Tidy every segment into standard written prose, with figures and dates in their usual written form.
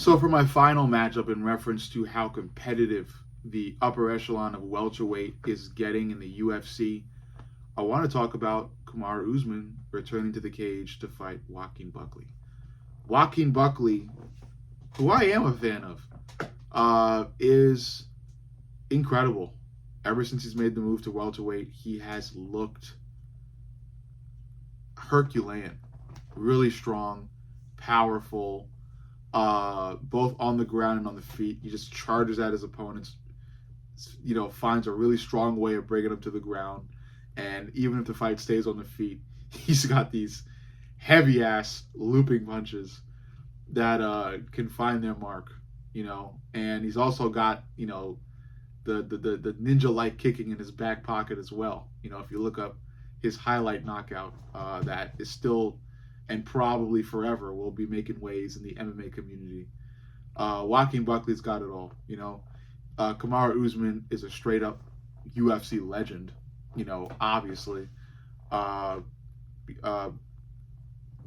So for my final matchup, in reference to how competitive the upper echelon of welterweight is getting in the UFC, I want to talk about Kamaru Usman returning to the cage to fight Joaquin Buckley. Joaquin Buckley, who I am a fan of, is incredible. Ever since he's made the move to welterweight, he has looked Herculean, really strong, powerful, both on the ground and on the feet. He just charges at his opponents, finds a really strong way of bringing them to the ground. And even if the fight stays on the feet, he's got these heavy ass looping punches that can find their mark, And he's also got, the ninja like kicking in his back pocket as well. If you look up his highlight knockout, that is still and probably forever will be making waves in the MMA community. Joaquin Buckley's got it all. Kamaru Usman is a straight up UFC legend. Obviously. Uh, uh,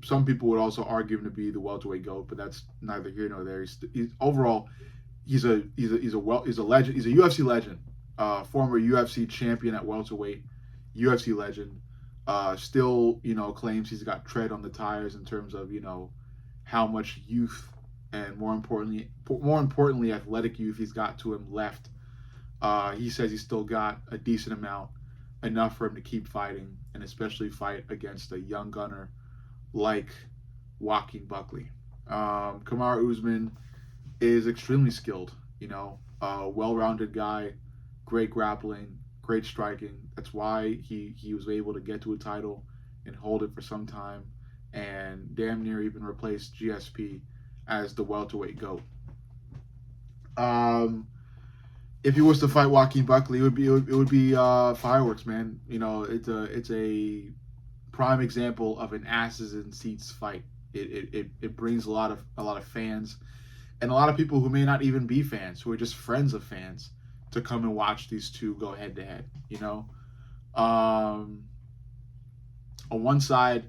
some people would also argue him to be the welterweight goat, but that's neither here nor there. Overall, he's a legend. He's a UFC legend. Former UFC champion at welterweight, UFC legend. Still, claims he's got tread on the tires in terms of how much youth and more importantly, athletic youth he's got to him left. He says he's still got a decent amount, enough for him to keep fighting, and especially fight against a young gunner like Joaquin Buckley. Kamaru Usman is extremely skilled, a well-rounded guy, great grappling, great striking. That's why he was able to get to a title and hold it for some time, and damn near even replaced GSP as the welterweight GOAT. If he was to fight Joaquin Buckley, it would be fireworks, man. It's a prime example of an asses and seats fight. It brings a lot of fans and a lot of people who may not even be fans, who are just friends of fans, to come and watch these two go head to head. On one side,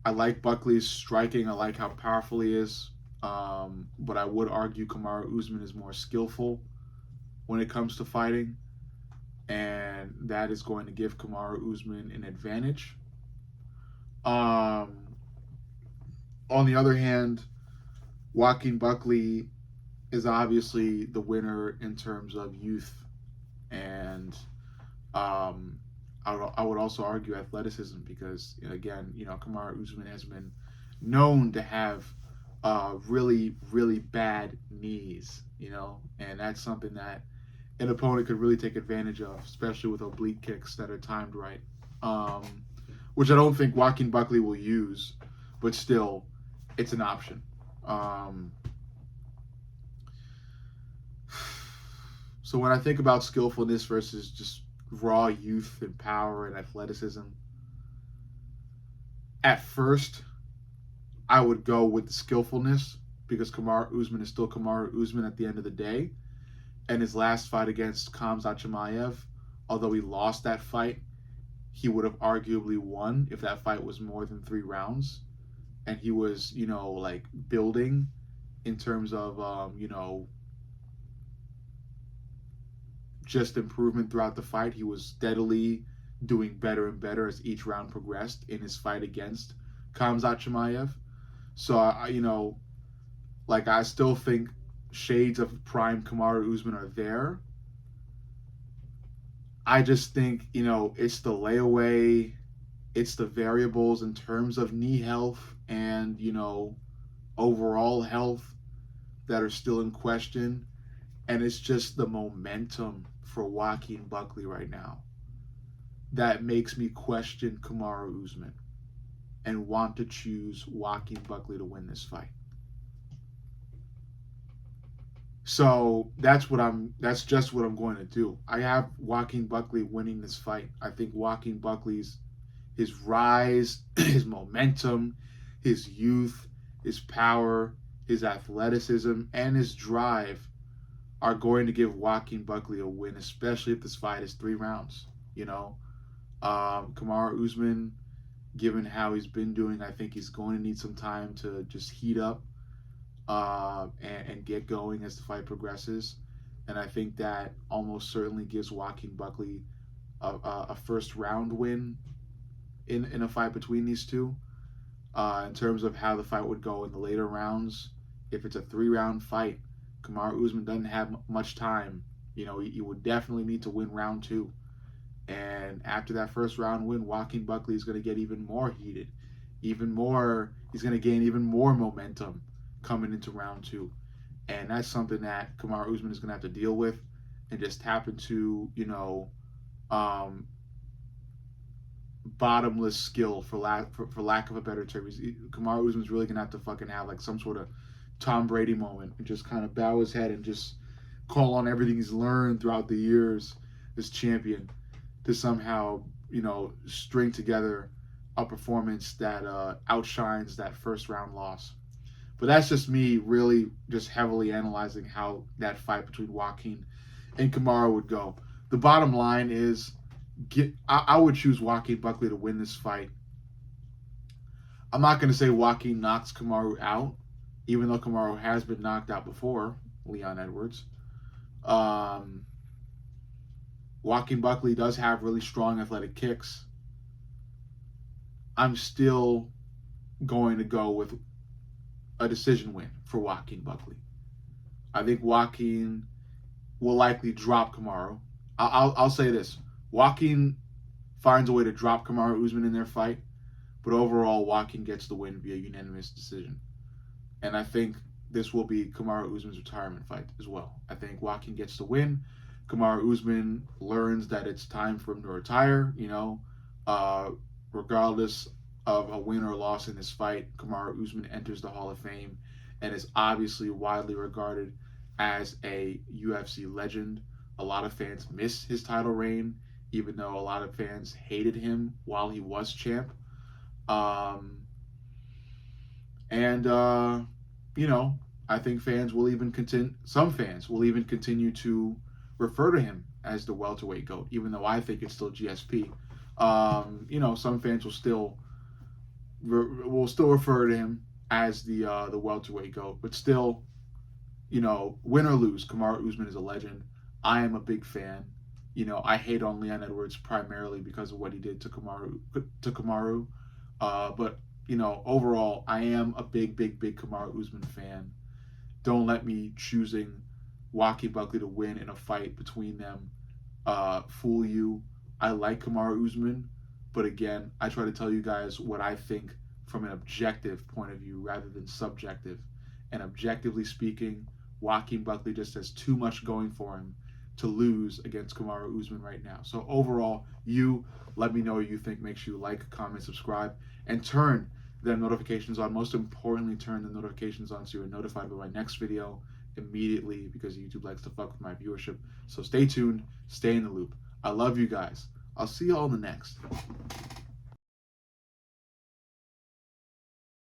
I like Buckley's striking. I like how powerful he is. But I would argue Kamaru Usman is more skillful when it comes to fighting, and that is going to give Kamaru Usman an advantage. On the other hand, Joaquin Buckley is obviously the winner in terms of youth, and I would also argue athleticism because, again, Kamaru Usman has been known to have really, really bad knees, and that's something that an opponent could really take advantage of, especially with oblique kicks that are timed right, which I don't think Joaquin Buckley will use, but still, it's an option. So when I think about skillfulness versus just raw youth and power and athleticism, at first, I would go with the skillfulness because Kamaru Usman is still Kamaru Usman at the end of the day. And his last fight against Khamzat Chimaev, although he lost that fight, he would have arguably won if that fight was more than 3 rounds. And he was, building in terms of, just improvement throughout the fight. He was steadily doing better and better as each round progressed in his fight against Khamzat Chimaev. So, I still think shades of prime Kamaru Usman are there. I just think, it's the layaway, it's the variables in terms of knee health and, overall health that are still in question. And it's just the momentum for Joaquin Buckley right now that makes me question Kamaru Usman and want to choose Joaquin Buckley to win this fight. So that's just what I'm going to do. I have Joaquin Buckley winning this fight. I think Joaquin Buckley's his rise, his momentum, his youth, his power, his athleticism, and his drive are going to give Joaquin Buckley a win, especially if this fight is 3 rounds. Kamaru Usman, given how he's been doing, I think he's going to need some time to just heat up. and get going as the fight progresses. And I think that almost certainly gives Joaquin Buckley a first round win in a fight between these two. In terms of how the fight would go in the later rounds, if it's a 3-round fight, Kamaru Usman doesn't have much time. You know, he would definitely need to win round 2. And after that first round win, Joaquin Buckley is going to get even more heated, even more. He's going to gain even more momentum coming into round 2, and that's something that Kamaru Usman is going to have to deal with, and just tap into, bottomless skill for lack of a better term. Kamaru Usman's really going to have to fucking have like some sort of Tom Brady moment and just kind of bow his head and just call on everything he's learned throughout the years as champion to somehow, string together a performance that outshines that first round loss. But that's just me really just heavily analyzing how that fight between Joaquin and Kamaru would go. The bottom line is, I would choose Joaquin Buckley to win this fight. I'm not going to say Joaquin knocks Kamaru out, even though Kamaru has been knocked out before, Leon Edwards. Joaquin Buckley does have really strong athletic kicks. I'm still going to go with a decision win for Joaquin Buckley. I think Joaquin will likely drop Kamaru. I'll say this. Joaquin finds a way to drop Kamaru Usman in their fight, but overall, Joaquin gets the win via unanimous decision. And I think this will be Kamaru Usman's retirement fight as well. I think Joaquin gets the win. Kamaru Usman learns that it's time for him to retire, regardless of a win or loss in this fight. Kamaru Usman enters the Hall of Fame and is obviously widely regarded as a UFC legend. A lot of fans miss his title reign, even though a lot of fans hated him while he was champ. I think fans will even continue. Some fans will even continue to refer to him as the welterweight GOAT, even though I think it's still GSP. Some fans will still refer to him as the welterweight GOAT, but still, win or lose, Kamaru Usman is a legend. I am a big fan. I hate on Leon Edwards primarily because of what he did to Kamaru. But overall, I am a big Kamaru Usman fan. Don't let me choosing Joaquin Buckley to win in a fight between them fool you. I like Kamaru Usman, but again, I try to tell you guys what I think from an objective point of view rather than subjective. And objectively speaking, Joaquin Buckley just has too much going for him to lose against Kamaru Usman right now. So overall, let me know what you think. Make sure you like, comment, subscribe, and turn the notifications on. Most importantly, turn the notifications on so you're notified of my next video immediately, because YouTube likes to fuck with my viewership. So stay tuned, stay in the loop. I love you guys. I'll see you all in the next.